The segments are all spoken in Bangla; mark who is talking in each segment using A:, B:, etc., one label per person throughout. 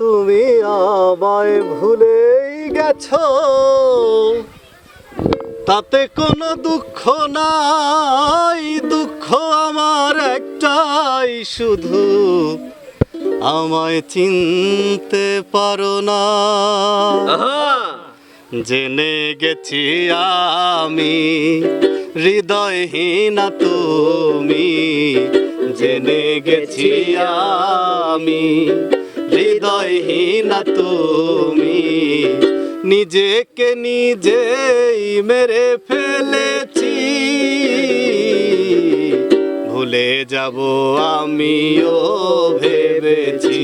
A: তুমি আমায় ভুলেই গেছো, তাতে কোনো দুঃখ নাই, দুঃখ আমার একটাই শুধু, আমায় চিনতে পারো না। জেনে গেছি আমি হৃদয়হীনা তুমি, জেনে গেছি আমি হৃদয়হীনা তুমি, নিজেকে নিজেই মেরে ফেলেছি, ভুলে যাব আমিও ভেবেছি,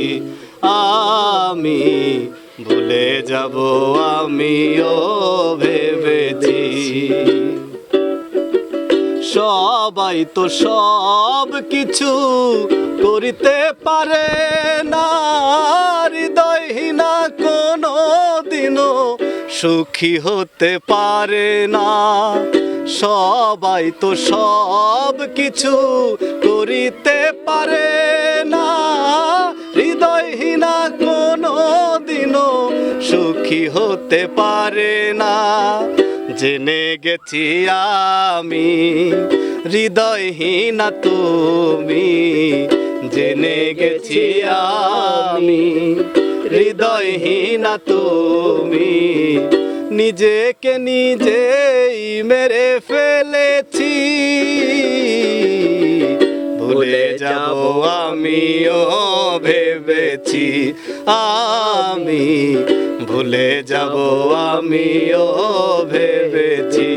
A: আমি ভুলে যাব আমিও ভেবেছি। সবাই তো সব কিছু করিতে পারে না, হৃদয়হীনা কোনো দিনও সুখী হতে পারে না। সবাই তো সব কিছু করিতে পারে না, হৃদয়হীনা কোনো দিনও সুখী হতে পারে না। জেনে গেছি আমি হৃদয়হীনা তুমি, জেনে গেছি আমি হৃদয়হীনা তুমি, নিজেকে নিজেই মেরে ফেলেছি, ভুলে যাব আমিও ভেবেছি, আমি ভুলে যাব আমিও ভেবেছি।